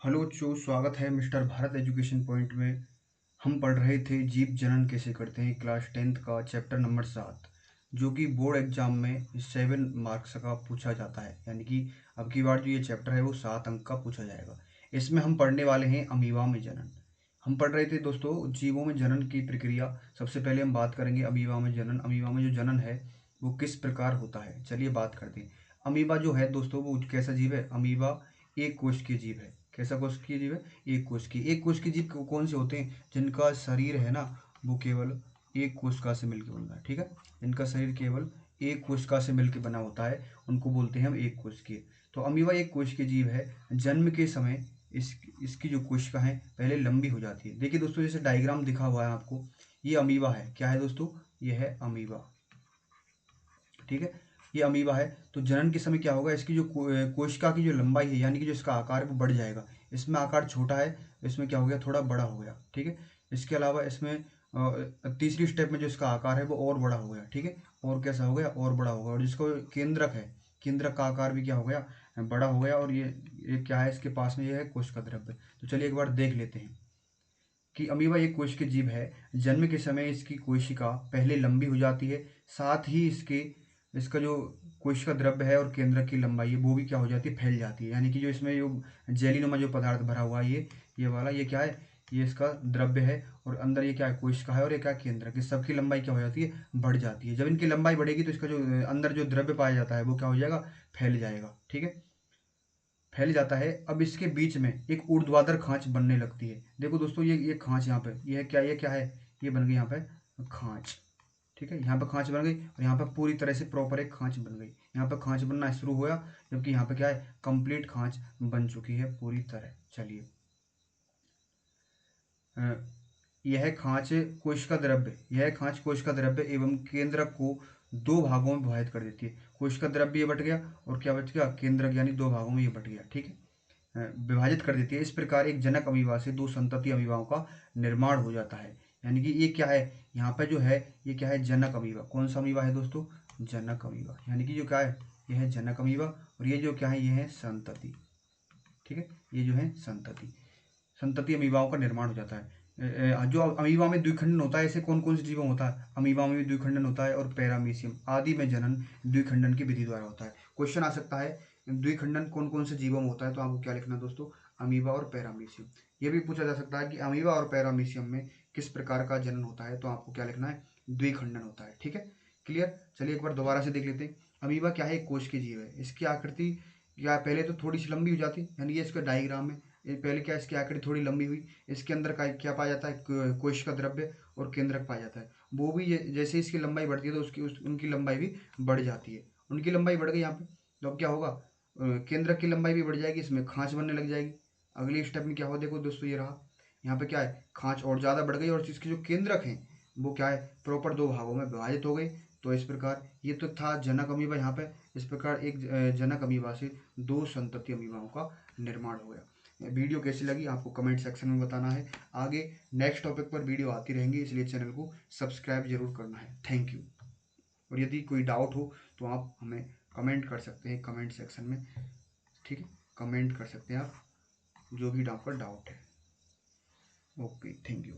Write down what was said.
Hello बच्चों, स्वागत है मिस्टर भारत एजुकेशन पॉइंट में। हम पढ़ रहे थे जीव जनन कैसे करते हैं, क्लास 10th का चैप्टर नंबर 7, जो कि बोर्ड एग्जाम में 7 मार्क्स का पूछा जाता है। यानी कि अब की बार जो ये चैप्टर है वो 7 अंक का पूछा जाएगा। इसमें हम पढ़ने वाले हैं अमीबा में जनन। हम पढ़ रहे थे दोस्तों जीवों में जनन की प्रक्रिया। सबसे पहले हम बात करेंगे अमीबा में जनन। अमीबा में जो जनन है वो किस प्रकार होता है, चलिए बात करते हैं। अमीबा जो है दोस्तों वो कैसा जीव है? अमीबा एक कोश के जीव है। कैसा कोश की जीव है? एक कोश की जीव कौन से होते हैं? जिनका शरीर है ना वो केवल एक कोशिका से मिलकर बना है। ठीक है, जिनका शरीर केवल एक कोशिका से मिलकर बना होता है उनको बोलते हैं हम एक कोशिकीय। तो अमीबा एक कोश के जीव है। जन्म के समय इसकी जो कोशिका है पहले लंबी हो जाती है। देखिए दोस्तों, जैसे डायग्राम दिखा हुआ है आपको, ये अमीबा है। क्या है दोस्तों? ये है अमीबा। ठीक है, ये अमीबा है। तो जनन के समय क्या होगा, इसकी जो कोशिका की जो लंबाई है यानी कि जो इसका आकार है वो बढ़ जाएगा। इसमें आकार छोटा है, इसमें क्या हो गया, थोड़ा बड़ा हो गया। ठीक है, इसके अलावा इसमें तीसरी स्टेप में जो इसका आकार है वो और बड़ा हो गया। ठीक है, और कैसा हो गया, और बड़ा हो गया। और जिसको केंद्रक है, केंद्रक का आकार भी क्या हो गया, बड़ा हो गया। और ये क्या है, इसके पास में ये है कोशिका द्रव्य। तो चलिए एक बार देख लेते हैं कि अमीबा एक कोश के जीव है। जन्म के समय इसकी कोशिका पहले लंबी हो जाती है, साथ ही इसका जो कोशिका द्रव्य है और केंद्रक की लंबाई है वो भी क्या हो जाती है, फैल जाती है। यानी कि जो इसमें जो जेलीनुमा जो पदार्थ भरा हुआ है ये वाला, ये क्या है, ये इसका द्रव्य है। और अंदर ये क्या है, कोशिका है। और ये क्या है, केंद्रक। इस सबकी लंबाई क्या हो जाती है, बढ़ जाती है। जब इनकी लंबाई बढ़ेगी तो इसका जो अंदर जो द्रव्य पाया जाता है वो क्या हो जाएगा, फैल जाएगा। ठीक है, फैल जाता है। अब इसके बीच में एक ऊर्ध्वाधर खांच बनने लगती है। देखो दोस्तों, ये खांच यहाँ पे, ये क्या है, ये बन गई यहाँ पे खांच। ठीक है, यहाँ पे खांच बन गई और यहाँ पे पूरी तरह से प्रॉपर एक खांच बन गई। यहाँ पे खांच बनना शुरू हुआ, जबकि यहाँ पे क्या है, कंप्लीट खांच बन चुकी है पूरी तरह। चलिए, अ, यह खांच कोशिका द्रव्य एवं केंद्रक को दो भागों में विभाजित कर देती है। कोशिका द्रव्य ये बट गया और क्या बच गया, केंद्रक, यानी दो भागों में ये बट गया। ठीक है, विभाजित कर देती है। इस प्रकार एक जनक अमीबा से दो संतति अमीबाओं का निर्माण हो जाता है। यानी कि ये क्या है, यहाँ पे जो है ये क्या है, जनक अमीबा। कौन सा अमीबा है दोस्तों? जनक अमीबा। यानी कि जो क्या है, ये है जनक अमीबा। और ये जो क्या है, ये है संतति। ठीक है, ये जो है संतति, संतति अमीबाओं का निर्माण हो जाता है। जो अमीबा में द्विखंडन होता है, ऐसे कौन कौन से जीवों में होता है? अमीबा में भी द्विखंडन होता है और पैरामीशियम आदि में जनन द्विखंडन की विधि द्वारा होता है। क्वेश्चन आ सकता है द्विखंडन कौन कौन से जीवों में होता है, तो आपको क्या लिखना है दोस्तों, अमीबा और पैरामीशियम। ये भी पूछा जा सकता है कि अमीबा और पैरामीशियम में किस प्रकार का जनन होता है, तो आपको क्या लिखना है, द्विखंडन होता है। ठीक है, क्लियर। चलिए एक बार दोबारा से देख लेते हैं। अमीबा क्या है, एक कोश की जीव है। इसकी आकृति क्या, पहले तो थोड़ी सी लंबी हो जाती है, यानी ये इसका डायग्राम है। ये पहले क्या, इसकी आकृति थोड़ी लंबी हुई। इसके अंदर का क्या पाया जाता है, कोशिका द्रव्य और केंद्रक पाया जाता है। वो भी जैसे इसकी लंबाई बढ़ती है तो उनकी लंबाई भी बढ़ जाती है। उनकी लंबाई बढ़ गई यहाँ पे, तो अब क्या होगा, केंद्रक की लंबाई भी बढ़ जाएगी, इसमें खांच बनने लग जाएगी। अगले स्टेप में क्या हो, देखो दोस्तों, ये रहा। यहाँ पे क्या है, खांच और ज़्यादा बढ़ गई और इसके जो केंद्रक हैं वो क्या है, प्रॉपर दो भागों में विभाजित हो गई। तो इस प्रकार ये तो था जनक अमीबा। यहाँ पे इस प्रकार एक जनक अमीबा से दो संतति अमीबाओं का निर्माण हो गया। वीडियो कैसी लगी आपको कमेंट सेक्शन में बताना है। आगे नेक्स्ट टॉपिक पर वीडियो आती रहेंगी, इसलिए चैनल को सब्सक्राइब जरूर करना है। Thank you. और यदि कोई डाउट हो तो आप हमें कमेंट कर सकते हैं कमेंट सेक्शन में। ठीक है, कमेंट कर सकते हैं आप जो भी आपका डाउट है। Okay, thank you.